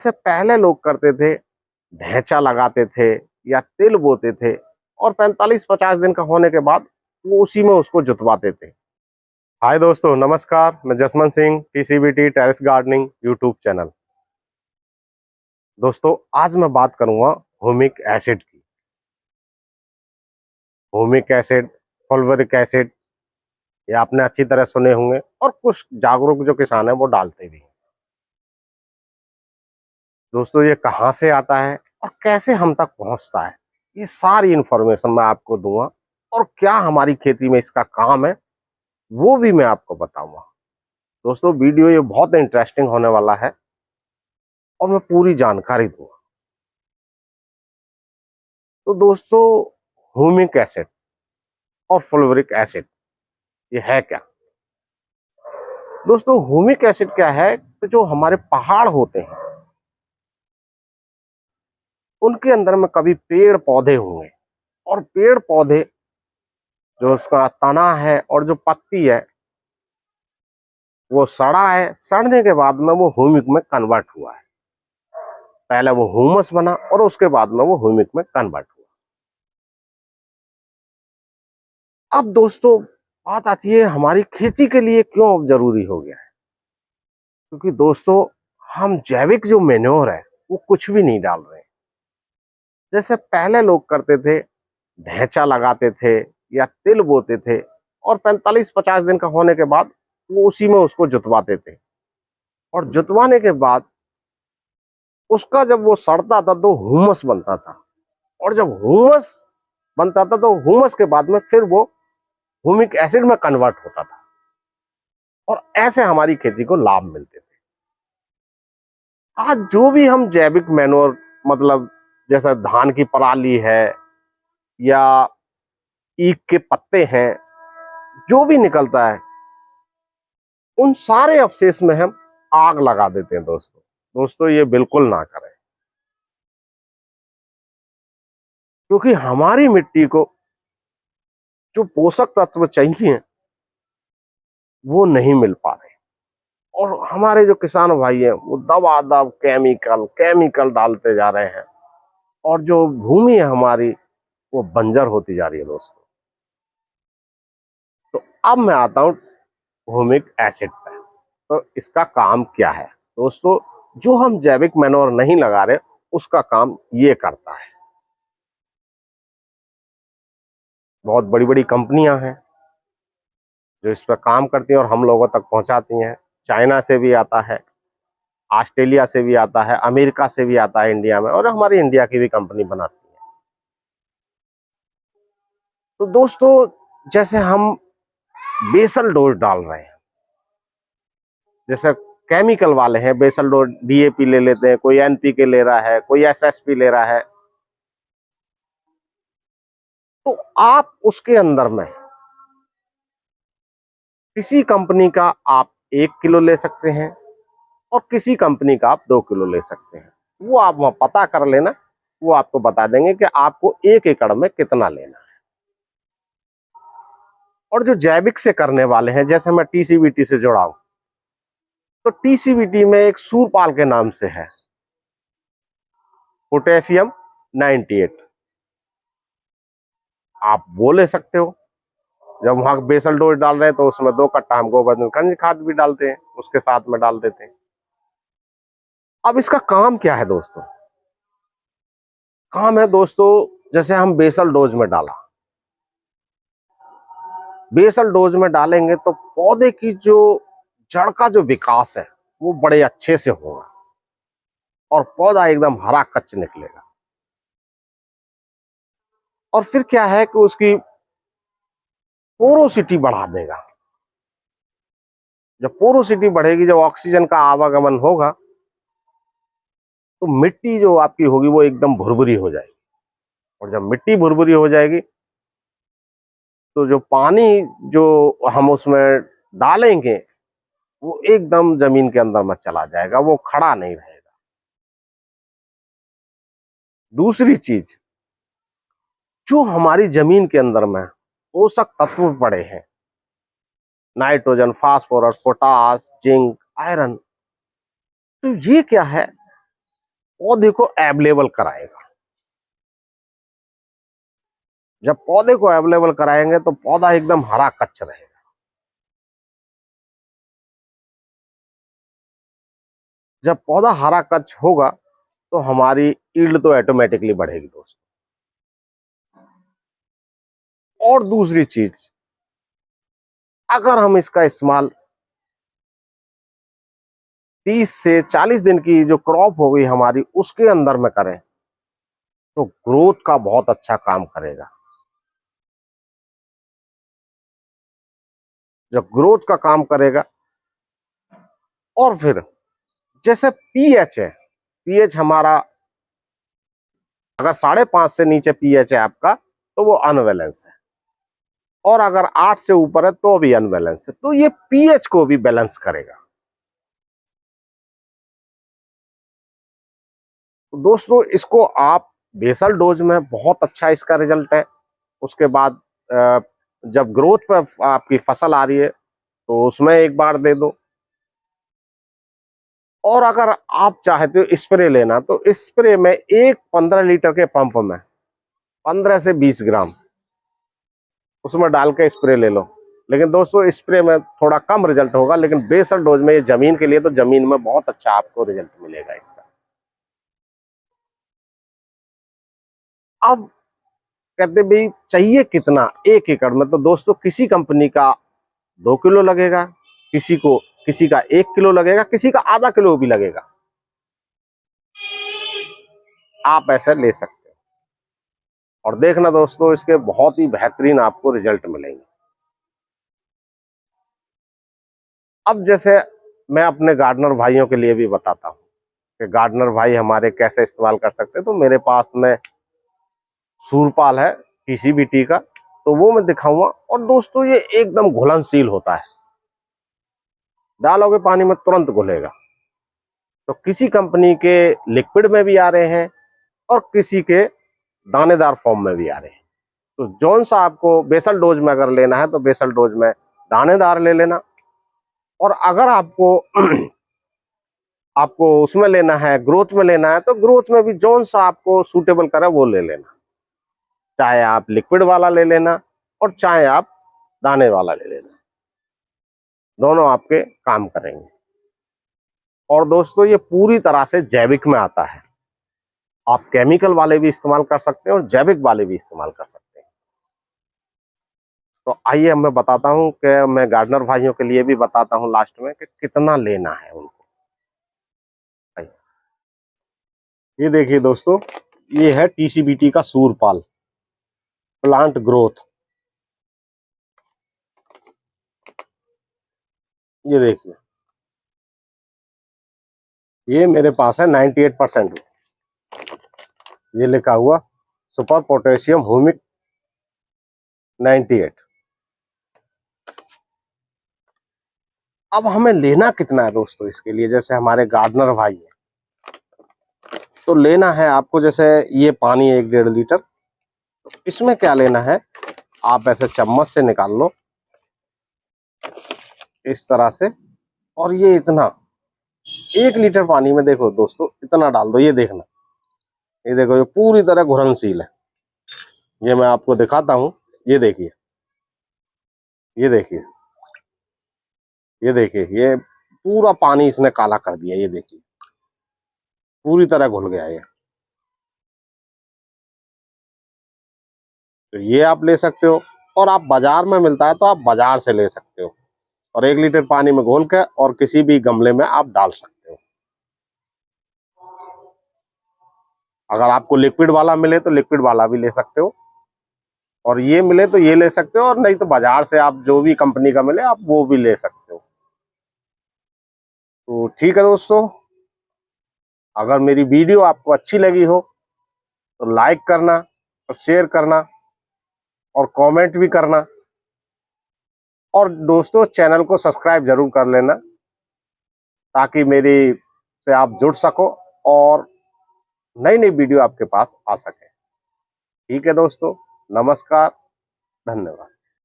से पहले लोग करते थे, ढैंचा लगाते थे या तिल बोते थे और 45-50 दिन का होने के बाद वो उसी में उसको जुतवाते थे। हाय दोस्तों, नमस्कार। मैं Jaswant Singh, TCBT terrace gardening YouTube channel. दोस्तों, आज मैं बात करूंगा ह्यूमिक एसिड की। ह्यूमिक एसिड, फॉल्वरिक एसिड, ये आपने अच्छी तरह सुने होंगे और कुछ जागरूक जो किसान है वो डालते भी हैं। दोस्तों, ये कहाँ से आता है और कैसे हम तक पहुंचता है, ये सारी इंफॉर्मेशन मैं आपको दूंगा और क्या हमारी खेती में इसका काम है वो भी मैं आपको बताऊंगा। दोस्तों, वीडियो ये बहुत इंटरेस्टिंग होने वाला है और मैं पूरी जानकारी दूंगा। तो दोस्तों, ह्यूमिक एसिड और फॉल्वरिक एसिड ये है क्या? दोस्तों, ह्यूमिक एसिड क्या है कि जो हमारे पहाड़ होते हैं उनके अंदर में कभी पेड़ पौधे होंगे और पेड़ पौधे जो उसका तना है और जो पत्ती है वो सड़ा है, सड़ने के बाद में वो ह्यूमिक में कन्वर्ट हुआ है। पहले वो ह्यूमस बना और उसके बाद में वो ह्यूमिक में कन्वर्ट हुआ। अब दोस्तों, बात आती है हमारी खेती के लिए क्यों जरूरी हो गया है। क्योंकि दोस्तों, हम जैविक जो मेन्योर है वो कुछ भी नहीं डाल रहे हैं। जैसे पहले लोग करते थे, ढैंचा लगाते थे या तिल बोते थे और 45-50 दिन का होने के बाद वो उसी में उसको जुतवाते थे और जुतवाने के बाद उसका जब वो सड़ता था तो हुमस बनता था और जब हुमस बनता था तो हुमस के बाद में फिर वो ह्यूमिक एसिड में कन्वर्ट होता था और ऐसे हमारी खेती को लाभ मिलते थे। आज जो भी हम जैविक मैन्योर, मतलब जैसा धान की पराली है या ईख के पत्ते हैं, जो भी निकलता है उन सारे अवशेष में हम आग लगा देते हैं। दोस्तों, ये बिल्कुल ना करें, क्योंकि हमारी मिट्टी को जो पोषक तत्व चाहिए वो नहीं मिल पा रहे और हमारे जो किसान भाई हैं वो दबादब केमिकल केमिकल डालते जा रहे हैं और जो भूमि है हमारी वो बंजर होती जा रही है। दोस्तों, तो अब मैं आता हूँ ह्यूमिक एसिड पे। तो इसका काम क्या है? दोस्तों, जो हम जैविक मैन्योर नहीं लगा रहे उसका काम ये करता है। बहुत बड़ी बड़ी कंपनियां हैं जो इस पर काम करती हैं और हम लोगों तक पहुंचाती हैं। चाइना से भी आता है, ऑस्ट्रेलिया से भी आता है, अमेरिका से भी आता है इंडिया में, और हमारी इंडिया की भी कंपनी बनाती है। तो दोस्तों, जैसे हम बेसल डोज डाल रहे हैं, जैसे केमिकल वाले हैं, बेसल डोज डीएपी ले लेते हैं, कोई एनपीके ले रहा है, कोई एसएसपी ले रहा है, तो आप उसके अंदर में किसी कंपनी का आप 1 किलो ले सकते हैं और किसी कंपनी का आप 2 किलो ले सकते हैं। वो आप वहां पता कर लेना, वो आपको बता देंगे कि आपको 1 एकड़ में कितना लेना है। और जो जैविक से करने वाले हैं, जैसे मैं टीसीबीटी से जुड़ा हूं, तो टीसीबीटी में एक सूरपाल के नाम से है, पोटेशियम 98, आप वो ले सकते हो। जब वहां बेसल डोज डाल रहे हैं तो उसमें 2 कट्टा हम गोबर खनिज खाद भी डालते हैं, उसके साथ में डाल देते हैं। अब इसका काम क्या है दोस्तों? काम है दोस्तों, जैसे हम बेसल डोज में डाला, बेसल डोज में डालेंगे तो पौधे की जो जड़ का जो विकास है वो बड़े अच्छे से होगा और पौधा एकदम हरा कच्च निकलेगा। और फिर क्या है कि उसकी पोरोसिटी बढ़ा देगा। जब पोरोसिटी बढ़ेगी, जब ऑक्सीजन का आवागमन होगा, तो मिट्टी जो आपकी होगी वो एकदम भुरभुरी हो जाएगी। और जब मिट्टी भुरभुरी हो जाएगी तो जो पानी जो हम उसमें डालेंगे वो एकदम जमीन के अंदर में चला जाएगा, वो खड़ा नहीं रहेगा। दूसरी चीज, जो हमारी जमीन के अंदर में पोषक तत्व पड़े हैं, nitrogen, phosphorus, potash, zinc, iron, तो ये क्या है पौधे को अवेलेबल कराएगा। जब पौधे को अवेलेबल कराएंगे तो पौधा एकदम हरा कच्च रहेगा। जब पौधा हरा कच्च होगा तो हमारी ईल्ड तो ऑटोमेटिकली बढ़ेगी दोस्तों। और दूसरी चीज, अगर हम इसका इस्तेमाल 30 से 40 दिन की जो क्रॉप हो गई हमारी उसके अंदर में करें तो ग्रोथ का बहुत अच्छा काम करेगा। जब ग्रोथ का काम करेगा, और फिर जैसे पीएच है, पीएच हमारा अगर 5.5 से नीचे पीएच है आपका तो वो अनबैलेंस है, और अगर 8 से ऊपर है तो भी अनबैलेंस है। तो ये पीएच को भी बैलेंस करेगा। तो दोस्तों इसको आप बेसल डोज में बहुत अच्छा इसका रिजल्ट है। उसके बाद जब ग्रोथ पर आपकी फसल आ रही है तो उसमें एक बार दे दो। और अगर आप चाहते हो स्प्रे लेना तो स्प्रे में एक 15 लीटर के पंप में 15 से 20 ग्राम उसमें डाल के स्प्रे ले लो। लेकिन दोस्तों स्प्रे में थोड़ा कम रिजल्ट होगा, लेकिन बेसल डोज में ये जमीन के लिए तो जमीन में बहुत अच्छा आपको रिजल्ट मिलेगा इसका। अब कहते भाई चाहिए कितना 1 एकड़ में, तो दोस्तों किसी कंपनी का 2 किलो लगेगा, किसी का 1 किलो लगेगा, किसी का आधा किलो भी लगेगा। आप ऐसे ले सकते हो और देखना दोस्तों इसके बहुत ही बेहतरीन आपको रिजल्ट मिलेंगे। अब जैसे मैं अपने गार्डनर भाइयों के लिए भी बताता हूँ कि गार्डनर भाई हमारे कैसे इस्तेमाल कर सकते हैं। तो मेरे पास में सूरपाल है टीसीबीटी का, तो वो मैं दिखाऊंगा। और दोस्तों ये एकदम घुलनशील होता है, डालोगे पानी में तुरंत घुलेगा। तो किसी कंपनी के लिक्विड में भी आ रहे हैं और किसी के दानेदार फॉर्म में भी आ रहे हैं। तो जौन सा आपको बेसल डोज में अगर लेना है तो बेसल डोज में दानेदार ले लेना, और अगर आपको आपको उसमें लेना है, ग्रोथ में लेना है, तो ग्रोथ में भी जौन सा आपको सूटेबल करे वो ले लेना। चाहे आप लिक्विड वाला ले लेना और चाहे आप दाने वाला ले लेना, दोनों आपके काम करेंगे। और दोस्तों ये पूरी तरह से जैविक में आता है। आप केमिकल वाले भी इस्तेमाल कर सकते हैं और जैविक वाले भी इस्तेमाल कर सकते हैं। तो आइए मैं बताता हूं कि मैं गार्डनर भाइयों के लिए भी बताता हूं लास्ट में कि कितना लेना है उनको। ये देखिए दोस्तों, ये है टीसीबीटी का सूरपाल प्लांट ग्रोथ। ये देखिए, ये मेरे पास है 98%। ये लिखा हुआ सुपर पोटेशियम ह्यूमिक 98। अब हमें लेना कितना है दोस्तों इसके लिए, जैसे हमारे गार्डनर भाई है तो लेना है आपको, जैसे ये पानी 1-1.5 लीटर, तो इसमें क्या लेना है, आप ऐसे चम्मच से निकाल लो इस तरह से। और ये इतना 1 लीटर पानी में देखो दोस्तों इतना डाल दो। ये देखना, ये देखो ये पूरी तरह घुलनशील है। ये मैं आपको दिखाता हूँ। ये देखिए, ये देखिए, ये देखिए, ये पूरा पानी इसने काला कर दिया। ये देखिए पूरी तरह घुल गया ये। तो ये आप ले सकते हो, और आप बाजार में मिलता है तो आप बाजार से ले सकते हो, और 1 लीटर पानी में घोल के और किसी भी गमले में आप डाल सकते हो। अगर आपको लिक्विड वाला मिले तो लिक्विड वाला भी ले सकते हो, और ये मिले तो ये ले सकते हो, और नहीं तो बाजार से आप जो भी कंपनी का मिले आप वो भी ले सकते हो। तो ठीक है दोस्तों, अगर मेरी वीडियो आपको अच्छी लगी हो तो लाइक करना और शेयर करना और कमेंट भी करना, और दोस्तों चैनल को सब्सक्राइब जरूर कर लेना ताकि मेरी से आप जुड़ सको और नई नई वीडियो आपके पास आ सके। ठीक है दोस्तों, नमस्कार, धन्यवाद।